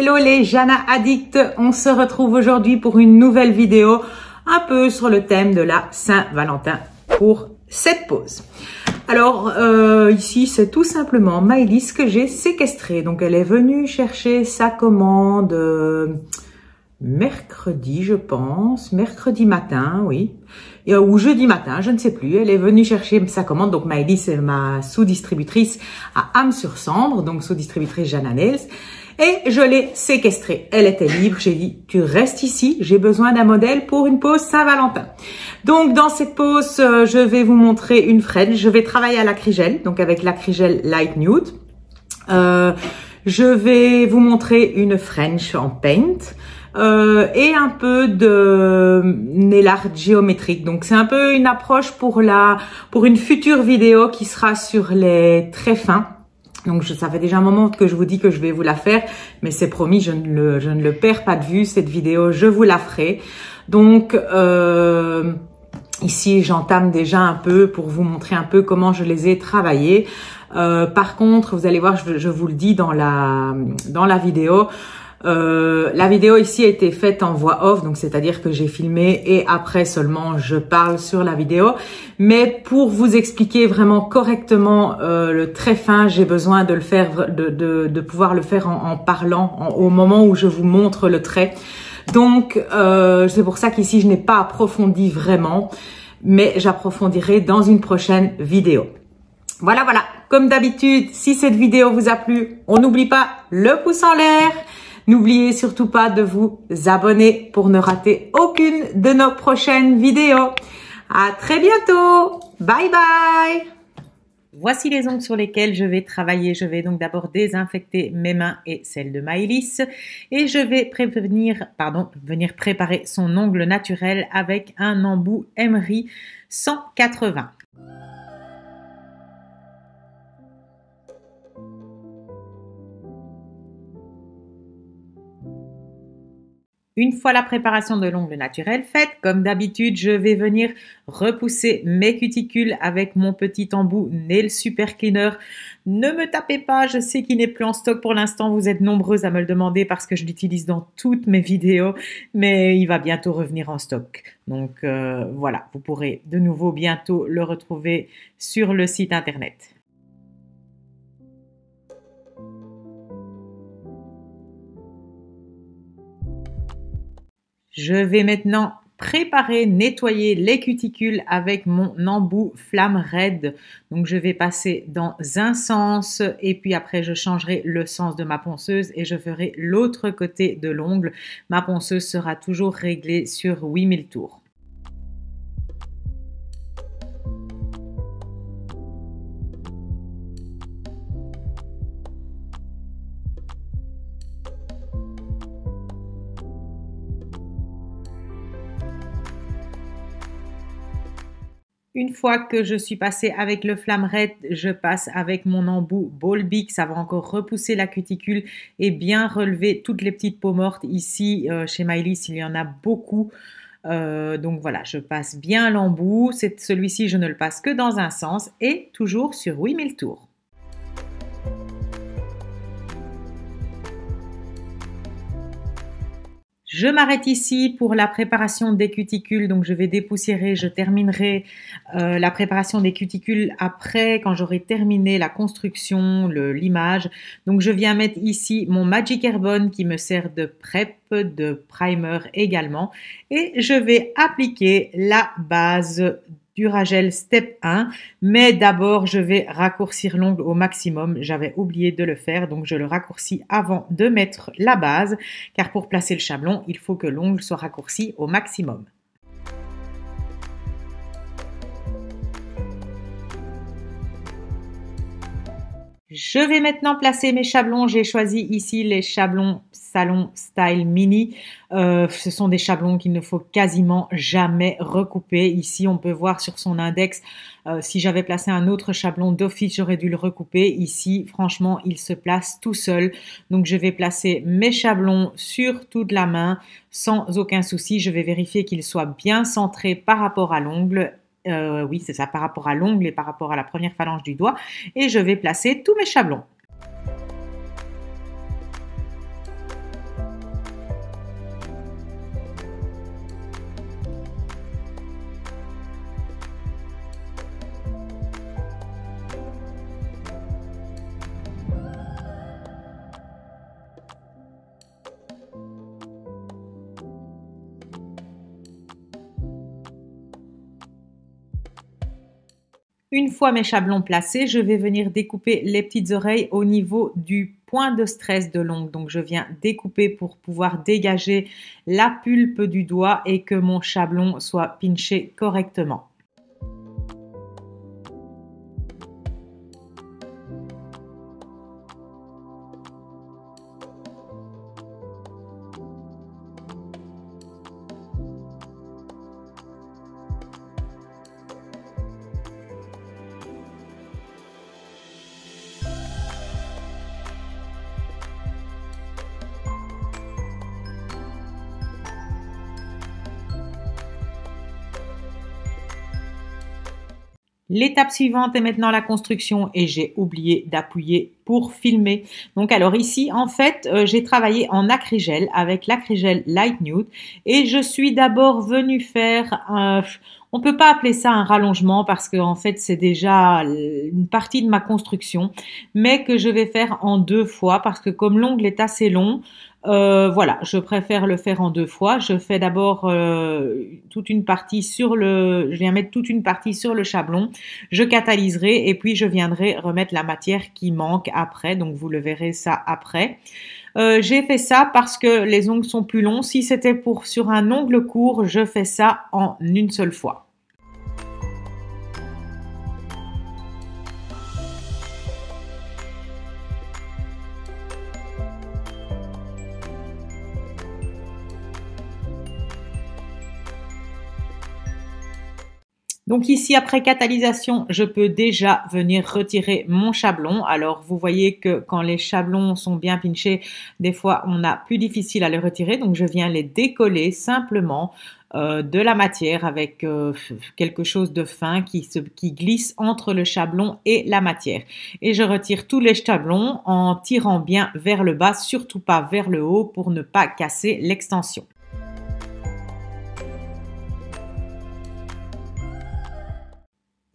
Hello les Jana Addicts, on se retrouve aujourd'hui pour une nouvelle vidéo un peu sur le thème de la Saint-Valentin pour cette pause. Alors ici c'est tout simplement Maëlys que j'ai séquestrée, donc elle est venue chercher sa commande mercredi je pense, mercredi matin oui, ou jeudi matin, je ne sais plus. Elle est venue chercher sa commande, donc Maëlys est ma sous-distributrice à Ham-sur-Sambre, donc sous-distributrice Jana Nails. Et je l'ai séquestrée. Elle était libre. J'ai dit, tu restes ici. J'ai besoin d'un modèle pour une pause Saint-Valentin. Donc, dans cette pause, je vais vous montrer une French. Je vais travailler à l'acrygel, donc avec l'acrygel Light Nude. Je vais vous montrer une French en paint. Et un peu de nail art géométrique. Donc, c'est un peu une approche pour une future vidéo qui sera sur les traits fins. Donc, ça fait déjà un moment que je vous dis que je vais vous la faire, mais c'est promis, je ne le perds pas de vue, cette vidéo, je vous la ferai. Donc, ici, j'entame déjà un peu pour vous montrer un peu comment je les ai travaillés. Par contre, vous allez voir, je vous le dis dans la vidéo, la vidéo ici a été faite en voix off, donc c'est-à-dire que j'ai filmé et après seulement je parle sur la vidéo. Mais pour vous expliquer vraiment correctement le trait fin, j'ai besoin de le faire, de pouvoir le faire en parlant au moment où je vous montre le trait. Donc c'est pour ça qu'ici je n'ai pas approfondi vraiment, mais j'approfondirai dans une prochaine vidéo. Voilà. Comme d'habitude, si cette vidéo vous a plu, on n'oublie pas le pouce en l'air. N'oubliez surtout pas de vous abonner pour ne rater aucune de nos prochaines vidéos. À très bientôt. Bye bye. Voici les ongles sur lesquels je vais travailler. Je vais donc d'abord désinfecter mes mains et celles de Maëlys. Et je vais venir préparer son ongle naturel avec un embout Emery 180. Une fois la préparation de l'ongle naturel faite, comme d'habitude, je vais venir repousser mes cuticules avec mon petit embout Nail Super Cleaner. Ne me tapez pas, je sais qu'il n'est plus en stock pour l'instant. Vous êtes nombreux à me le demander parce que je l'utilise dans toutes mes vidéos, mais il va bientôt revenir en stock. Donc voilà, vous pourrez de nouveau bientôt le retrouver sur le site internet. Je vais maintenant préparer, nettoyer les cuticules avec mon embout Flamme Red. Donc, je vais passer dans un sens et puis après, je changerai le sens de ma ponceuse et je ferai l'autre côté de l'ongle. Ma ponceuse sera toujours réglée sur 8000 tours. Une fois que je suis passée avec le Flamme Red, je passe avec mon embout Ball Bic. Ça va encore repousser la cuticule et bien relever toutes les petites peaux mortes. Ici, chez Maëlys, il y en a beaucoup. Donc voilà, je passe bien l'embout. Celui-ci, je ne le passe que dans un sens et toujours sur 8000 tours. Je m'arrête ici pour la préparation des cuticules, donc je vais dépoussiérer, je terminerai la préparation des cuticules après quand j'aurai terminé la construction, l'image. Donc je viens mettre ici mon Magic Airbond qui me sert de prep, de primer également et je vais appliquer la base Duragel Step 1, mais d'abord je vais raccourcir l'ongle au maximum. J'avais oublié de le faire, donc je le raccourcis avant de mettre la base, car pour placer le chablon, il faut que l'ongle soit raccourci au maximum. Je vais maintenant placer mes chablons. J'ai choisi ici les chablons Salon Style Mini. Ce sont des chablons qu'il ne faut quasiment jamais recouper. Ici, on peut voir sur son index, si j'avais placé un autre chablon d'office, j'aurais dû le recouper. Ici, franchement, il se place tout seul. Donc, je vais placer mes chablons sur toute la main sans aucun souci. Je vais vérifier qu'ils soient bien centrés par rapport à l'ongle. Oui, c'est ça, par rapport à l'ongle et par rapport à la première phalange du doigt. Et je vais placer tous mes chablons. Une fois mes chablons placés, je vais venir découper les petites oreilles au niveau du point de stress de l'ongle. Donc je viens découper pour pouvoir dégager la pulpe du doigt et que mon chablon soit pinché correctement. L'étape suivante est maintenant la construction et j'ai oublié d'appuyer pour filmer. Donc alors ici, en fait, j'ai travaillé en acrygel avec l'acrygel Light Nude et je suis d'abord venue faire on peut pas appeler ça un rallongement parce que en fait c'est déjà une partie de ma construction, mais que je vais faire en 2 fois parce que comme l'ongle est assez long, voilà, je préfère le faire en 2 fois. Je fais d'abord toute une partie je viens mettre toute une partie sur le chablon, je catalyserai et puis je viendrai remettre la matière qui manque après, donc vous le verrez ça après. J'ai fait ça parce que les ongles sont plus longs. Si c'était sur un ongle court, je fais ça en une seule fois. Donc ici, après catalysation, je peux déjà venir retirer mon chablon. Alors, vous voyez que quand les chablons sont bien pinchés, des fois, on a plus difficile à les retirer. Donc, je viens les décoller simplement de la matière avec quelque chose de fin qui glisse entre le chablon et la matière. Et je retire tous les chablons en tirant bien vers le bas, surtout pas vers le haut pour ne pas casser l'extension.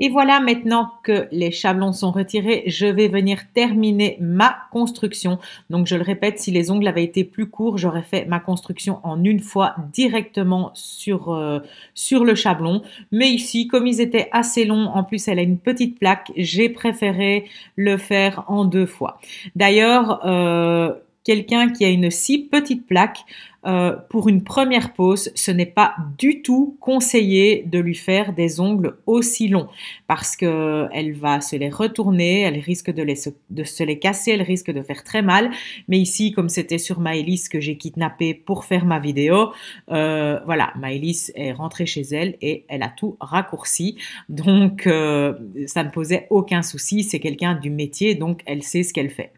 Et voilà, maintenant que les chablons sont retirés, je vais venir terminer ma construction. Donc, je le répète, si les ongles avaient été plus courts, j'aurais fait ma construction en une fois directement sur le chablon. Mais ici, comme ils étaient assez longs, en plus, elle a une petite plaque, j'ai préféré le faire en 2 fois. D'ailleurs, quelqu'un qui a une si petite plaque, pour une première pose, ce n'est pas du tout conseillé de lui faire des ongles aussi longs parce qu'elle va se les retourner, elle risque de se les casser, elle risque de faire très mal. Mais ici, comme c'était sur Maëlys que j'ai kidnappé pour faire ma vidéo, voilà, Maëlys est rentrée chez elle et elle a tout raccourci. Donc, ça ne posait aucun souci. C'est quelqu'un du métier, donc elle sait ce qu'elle fait.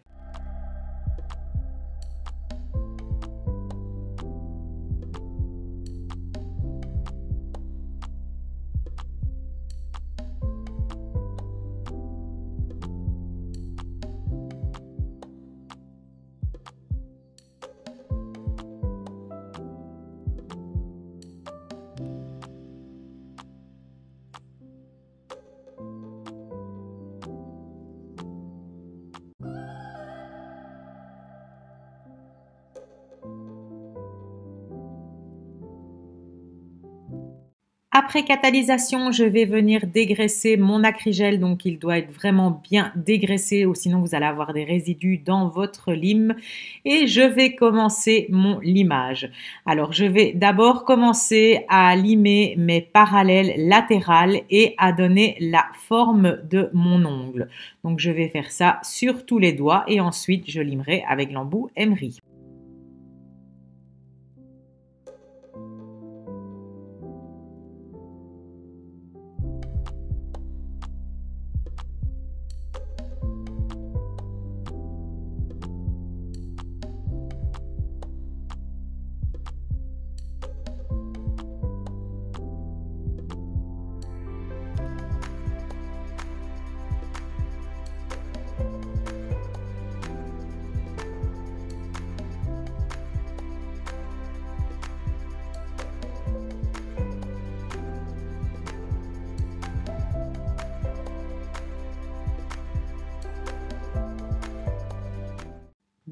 Après catalysation, je vais venir dégraisser mon acrygel, donc il doit être vraiment bien dégraissé ou sinon vous allez avoir des résidus dans votre lime. Et je vais commencer mon limage. Alors je vais d'abord commencer à limer mes parallèles latérales et à donner la forme de mon ongle. Donc je vais faire ça sur tous les doigts et ensuite je limerai avec l'embout emery.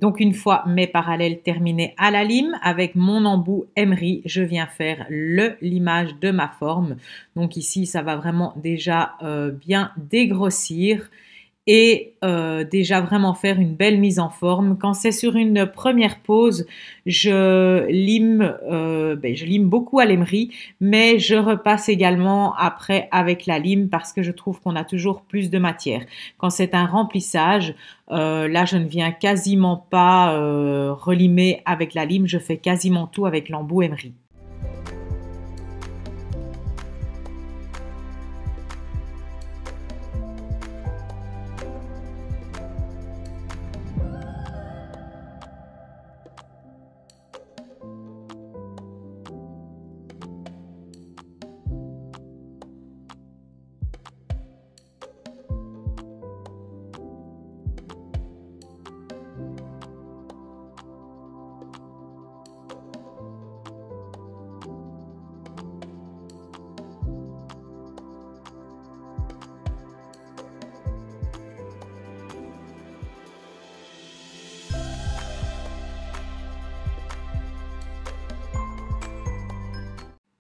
Donc une fois mes parallèles terminés à la lime, avec mon embout emery, je viens faire le limage de ma forme. Donc ici, ça va vraiment déjà bien dégrossir et déjà vraiment faire une belle mise en forme. Quand c'est sur une première pose, je lime beaucoup à l'émery, mais je repasse également après avec la lime parce que je trouve qu'on a toujours plus de matière. Quand c'est un remplissage, là je ne viens quasiment pas relimer avec la lime, je fais quasiment tout avec l'embout emery.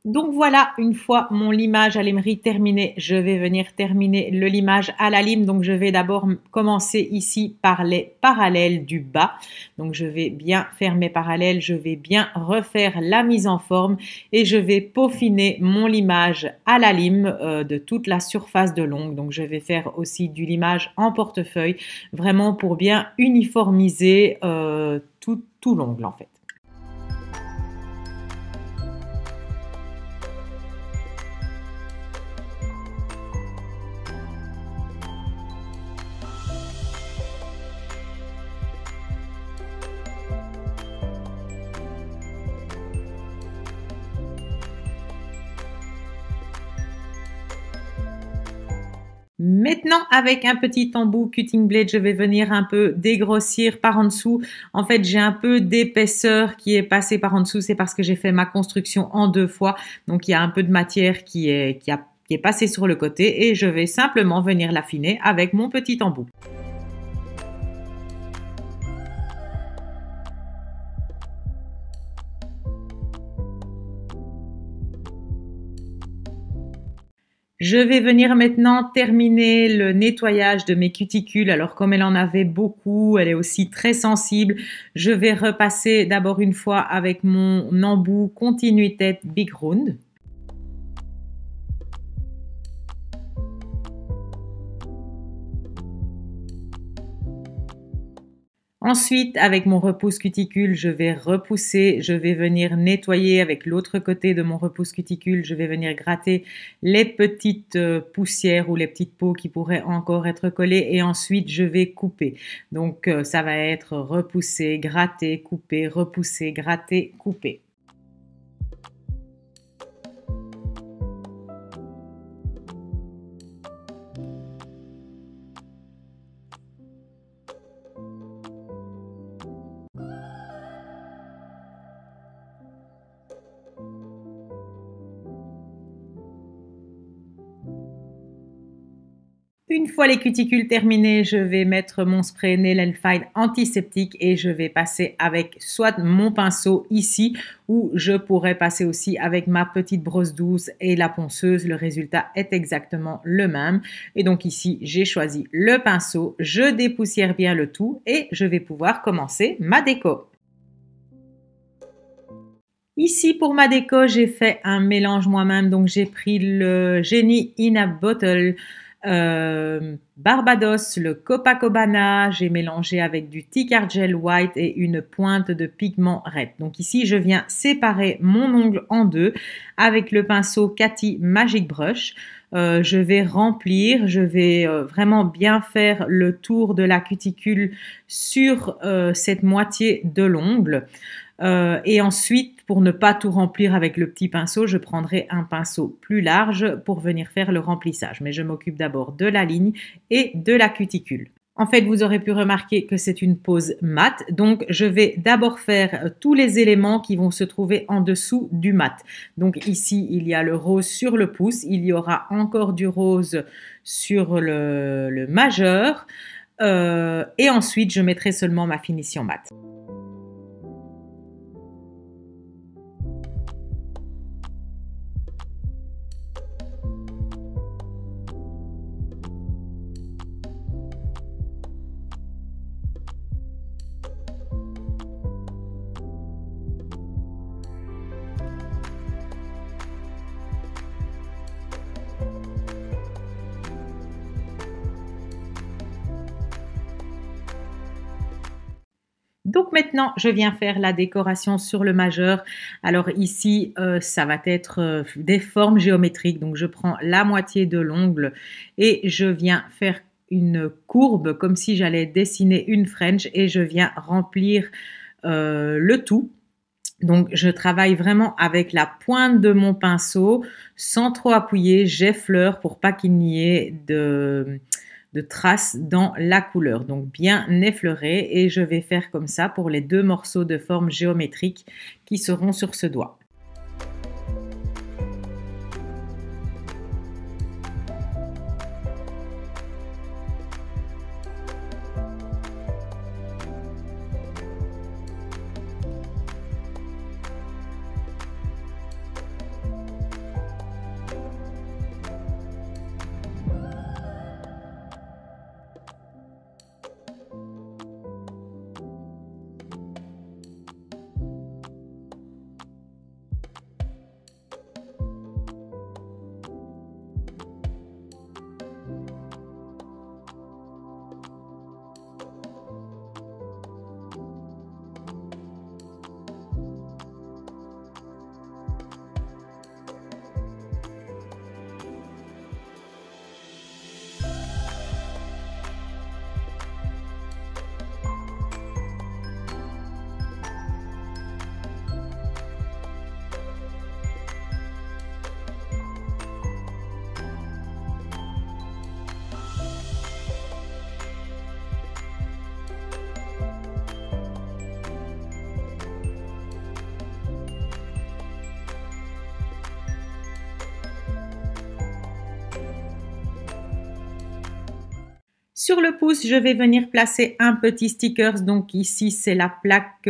Donc voilà, une fois mon limage à l'émery terminé, je vais venir terminer le limage à la lime. Donc je vais d'abord commencer ici par les parallèles du bas. Donc je vais bien faire mes parallèles, je vais bien refaire la mise en forme et je vais peaufiner mon limage à la lime de toute la surface de l'ongle. Donc je vais faire aussi du limage en portefeuille, vraiment pour bien uniformiser tout l'ongle en fait. Maintenant, avec un petit embout cutting blade, je vais venir un peu dégrossir par en dessous. En fait, j'ai un peu d'épaisseur qui est passée par en dessous. C'est parce que j'ai fait ma construction en 2 fois. Donc, il y a un peu de matière qui est passée sur le côté et je vais simplement venir l'affiner avec mon petit embout. Je vais venir maintenant terminer le nettoyage de mes cuticules. Alors comme elle en avait beaucoup, elle est aussi très sensible. Je vais repasser d'abord une fois avec mon embout Continue Tête Big Round. Ensuite, avec mon repousse cuticule, je vais repousser, je vais venir nettoyer avec l'autre côté de mon repousse cuticule, je vais venir gratter les petites poussières ou les petites peaux qui pourraient encore être collées et ensuite je vais couper. Donc ça va être repousser, gratter, couper, repousser, gratter, couper. Une fois les cuticules terminées, je vais mettre mon spray Nail and File antiseptique et je vais passer avec soit mon pinceau ici ou je pourrais passer aussi avec ma petite brosse douce et la ponceuse. Le résultat est exactement le même. Et donc ici, j'ai choisi le pinceau, je dépoussière bien le tout et je vais pouvoir commencer ma déco. Ici, pour ma déco, j'ai fait un mélange moi-même. Donc, j'ai pris le Genie in a Bottle Barbados, le Copacabana, j'ai mélangé avec du Tic Gel White et une pointe de pigment red. Donc ici, je viens séparer mon ongle en deux avec le pinceau Cathy Magic Brush. Je vais remplir, je vais vraiment bien faire le tour de la cuticule sur cette moitié de l'ongle. Et ensuite, pour ne pas tout remplir avec le petit pinceau, je prendrai un pinceau plus large pour venir faire le remplissage. Mais je m'occupe d'abord de la ligne et de la cuticule. En fait, vous aurez pu remarquer que c'est une pose mat. Donc, je vais d'abord faire tous les éléments qui vont se trouver en dessous du mat. Donc, ici, il y a le rose sur le pouce. Il y aura encore du rose sur le majeur. Et ensuite, je mettrai seulement ma finition mat. Donc maintenant, je viens faire la décoration sur le majeur. Alors ici, ça va être des formes géométriques. Donc je prends la moitié de l'ongle et je viens faire une courbe comme si j'allais dessiner une French et je viens remplir le tout. Donc je travaille vraiment avec la pointe de mon pinceau sans trop appuyer. J'effleure pour pas qu'il n'y ait de traces dans la couleur. Donc bien effleurer et je vais faire comme ça pour les deux morceaux de forme géométrique qui seront sur ce doigt. Sur le pouce, je vais venir placer un petit sticker. Donc ici, c'est la plaque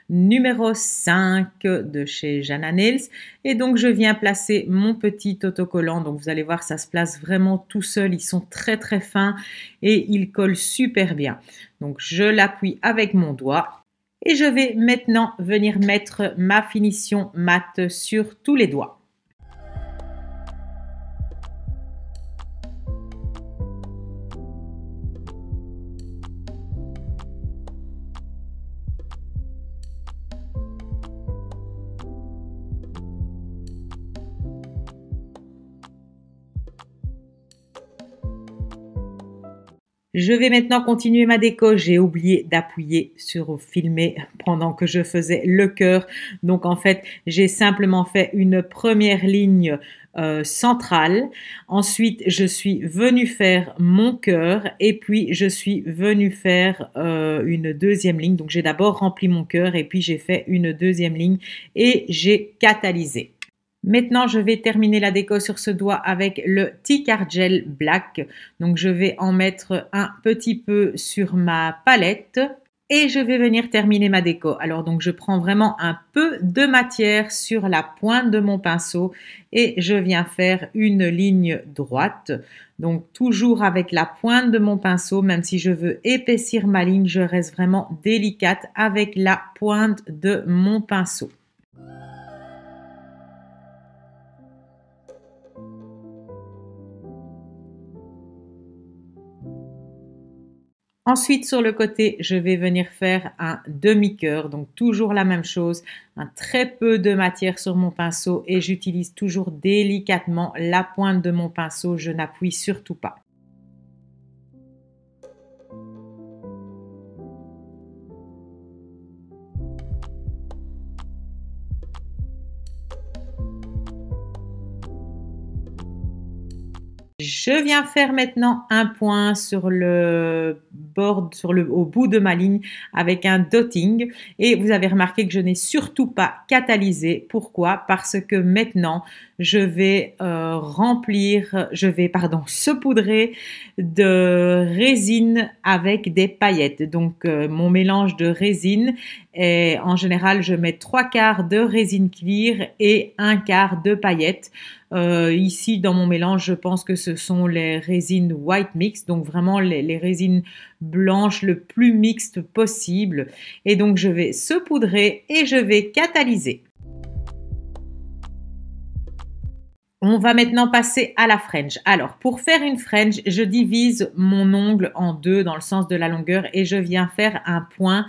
numéro 5 de chez Jana Nails. Et donc, je viens placer mon petit autocollant. Donc, vous allez voir, ça se place vraiment tout seul. Ils sont très, très fins et ils collent super bien. Donc, je l'appuie avec mon doigt. Et je vais maintenant venir mettre ma finition mat sur tous les doigts. Je vais maintenant continuer ma déco. J'ai oublié d'appuyer sur filmer pendant que je faisais le cœur. Donc en fait, j'ai simplement fait une première ligne centrale. Ensuite, je suis venue faire mon cœur et puis je suis venue faire une deuxième ligne. Donc j'ai d'abord rempli mon cœur et puis j'ai fait une deuxième ligne et j'ai catalysé. Maintenant, je vais terminer la déco sur ce doigt avec le Tea Gel Black. Donc, je vais en mettre un petit peu sur ma palette et je vais venir terminer ma déco. Alors, donc, je prends vraiment un peu de matière sur la pointe de mon pinceau et je viens faire une ligne droite. Donc, toujours avec la pointe de mon pinceau, même si je veux épaissir ma ligne, je reste vraiment délicate avec la pointe de mon pinceau. Ensuite, sur le côté, je vais venir faire un demi-cœur, donc toujours la même chose, un très peu de matière sur mon pinceau et j'utilise toujours délicatement la pointe de mon pinceau, je n'appuie surtout pas. Je viens faire maintenant un point sur le bord, au bout de ma ligne avec un dotting et vous avez remarqué que je n'ai surtout pas catalysé. Pourquoi? Parce que maintenant je vais saupoudrer de résine avec des paillettes. Donc mon mélange de résine est, en général, je mets 3/4 de résine cuir et 1/4 de paillettes. Ici, dans mon mélange, je pense que ce sont les résines white mix, donc vraiment les résines blanches le plus mixtes possible. Et donc, je vais saupoudrer et je vais catalyser. On va maintenant passer à la French. Alors, pour faire une French, je divise mon ongle en deux dans le sens de la longueur et je viens faire un point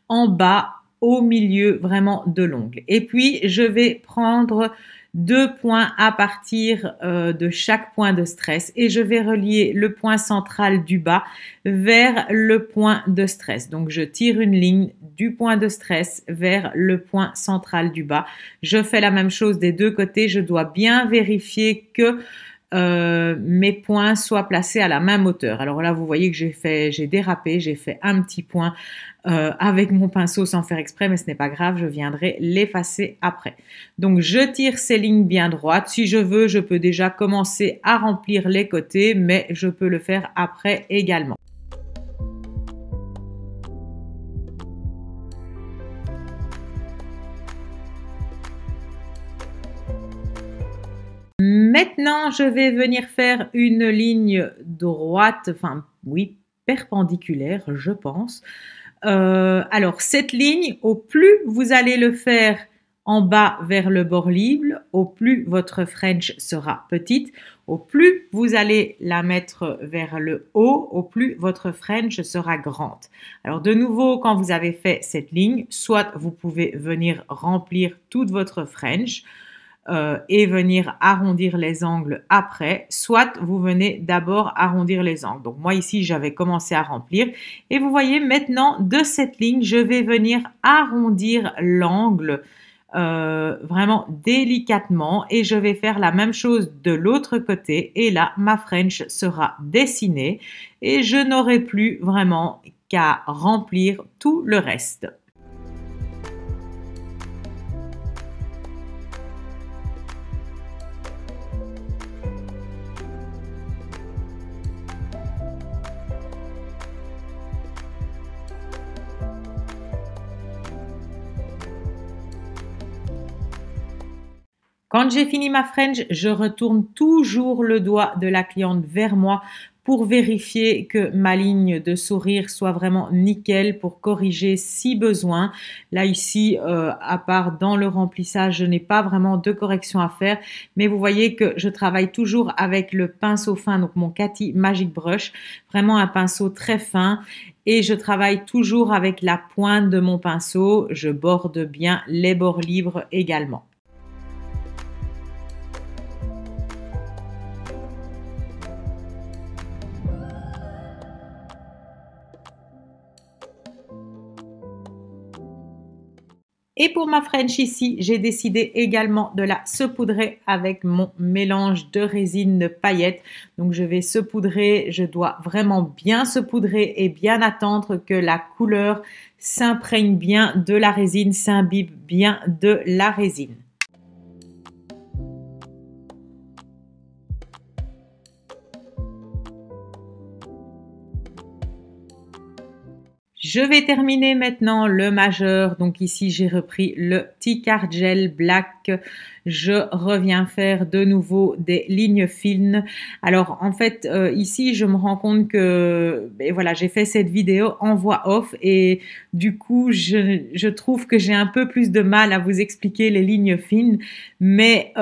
en bas au milieu vraiment de l'ongle. Et puis, je vais prendre 2 points à partir de chaque point de stress et je vais relier le point central du bas vers le point de stress. Donc, je tire une ligne du point de stress vers le point central du bas. Je fais la même chose des deux côtés. Je dois bien vérifier que mes points soient placés à la même hauteur. Alors là, vous voyez que j'ai dérapé, j'ai fait un petit point avec mon pinceau sans faire exprès, mais ce n'est pas grave, je viendrai l'effacer après. Donc, je tire ces lignes bien droites. Si je veux, je peux déjà commencer à remplir les côtés, mais je peux le faire après également. Maintenant, je vais venir faire une ligne droite, enfin oui, perpendiculaire, je pense. Alors, cette ligne, au plus vous allez le faire en bas vers le bord libre, au plus votre French sera petite. Au plus vous allez la mettre vers le haut, au plus votre French sera grande. Alors, de nouveau, quand vous avez fait cette ligne, soit vous pouvez venir remplir toute votre French, et venir arrondir les angles après, soit vous venez d'abord arrondir les angles. Donc moi ici, j'avais commencé à remplir et vous voyez maintenant de cette ligne, je vais venir arrondir l'angle vraiment délicatement et je vais faire la même chose de l'autre côté et là, ma French sera dessinée et je n'aurai plus vraiment qu'à remplir tout le reste. Quand j'ai fini ma French, je retourne toujours le doigt de la cliente vers moi pour vérifier que ma ligne de sourire soit vraiment nickel pour corriger si besoin. Là ici, à part dans le remplissage, je n'ai pas vraiment de correction à faire, mais vous voyez que je travaille toujours avec le pinceau fin, donc mon Cathy Magic Brush, vraiment un pinceau très fin. Et je travaille toujours avec la pointe de mon pinceau. Je borde bien les bords libres également. Et pour ma French ici, j'ai décidé également de la saupoudrer avec mon mélange de résine de paillettes. Donc je vais saupoudrer, je dois vraiment bien saupoudrer et bien attendre que la couleur s'imprègne bien de la résine, s'imbibe bien de la résine. Je vais terminer maintenant le majeur. Donc ici, j'ai repris le petit card gel black. Je reviens faire de nouveau des lignes fines. Alors en fait, ici, je me rends compte que voilà, j'ai fait cette vidéo en voix off et du coup, je trouve que j'ai un peu plus de mal à vous expliquer les lignes fines. Mais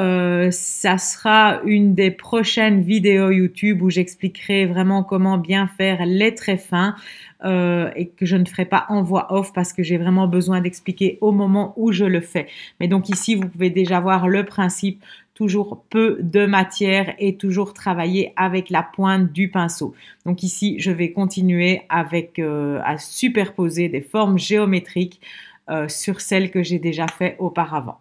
ça sera une des prochaines vidéos YouTube où j'expliquerai vraiment comment bien faire les traits fins. Et que je ne ferai pas en voix off parce que j'ai vraiment besoin d'expliquer au moment où je le fais. Mais donc ici, vous pouvez déjà voir le principe, toujours peu de matière et toujours travailler avec la pointe du pinceau. Donc ici, je vais continuer avec à superposer des formes géométriques sur celles que j'ai déjà fait auparavant.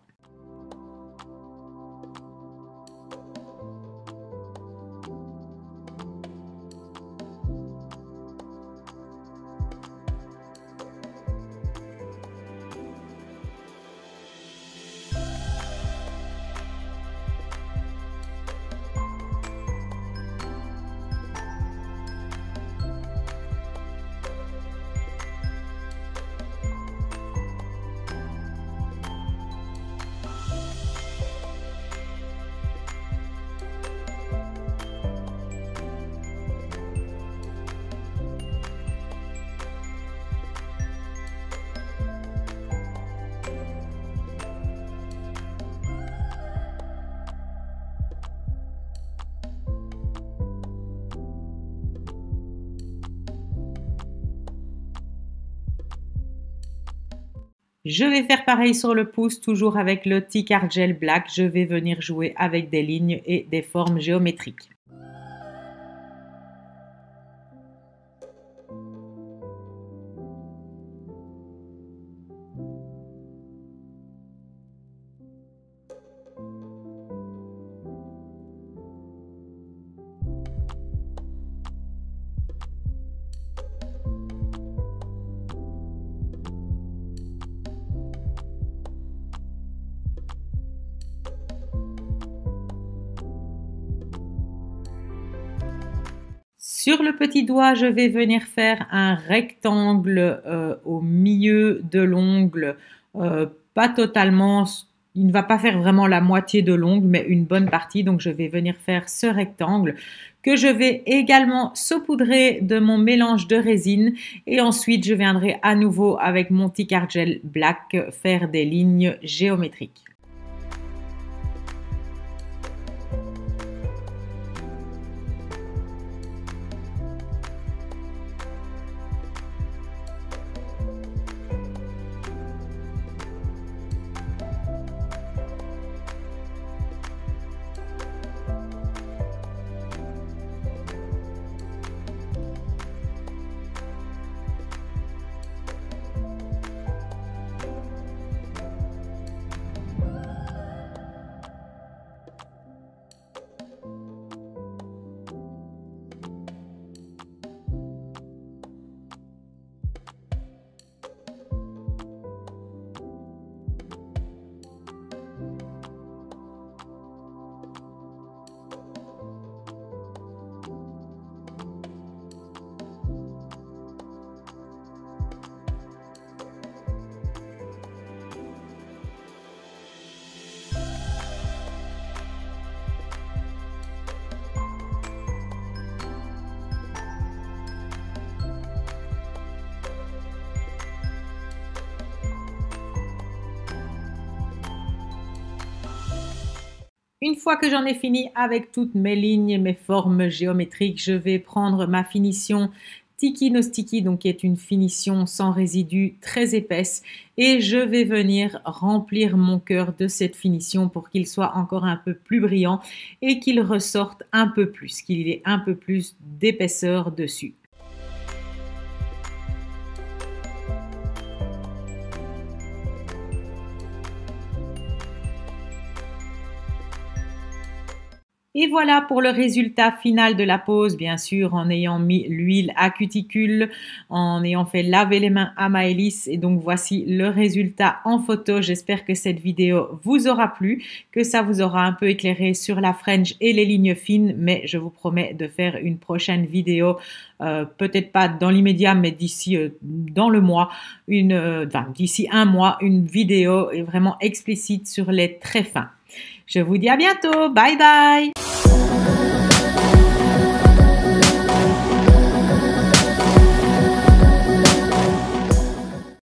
Je vais faire pareil sur le pouce, toujours avec le T-Card Gel Black. Je vais venir jouer avec des lignes et des formes géométriques. Sur le petit doigt, je vais venir faire un rectangle au milieu de l'ongle, pas totalement, il ne va pas faire vraiment la moitié de l'ongle, mais une bonne partie. Donc je vais venir faire ce rectangle que je vais également saupoudrer de mon mélange de résine. Et ensuite, je viendrai à nouveau avec mon T-Card Gel Black faire des lignes géométriques. Une fois que j'en ai fini avec toutes mes lignes et mes formes géométriques, je vais prendre ma finition Tiki No Sticky, donc qui est une finition sans résidus très épaisse, et je vais venir remplir mon cœur de cette finition pour qu'il soit encore un peu plus brillant et qu'il ressorte un peu plus, qu'il ait un peu plus d'épaisseur dessus. Et voilà pour le résultat final de la pose, bien sûr, en ayant mis l'huile à cuticule, en ayant fait laver les mains à Maëlys. Et donc, voici le résultat en photo. J'espère que cette vidéo vous aura plu, que ça vous aura un peu éclairé sur la French et les lignes fines. Mais je vous promets de faire une prochaine vidéo, peut-être pas dans l'immédiat, mais d'ici dans le mois, d'ici un mois, une vidéo vraiment explicite sur les traits fins. Je vous dis à bientôt. Bye bye!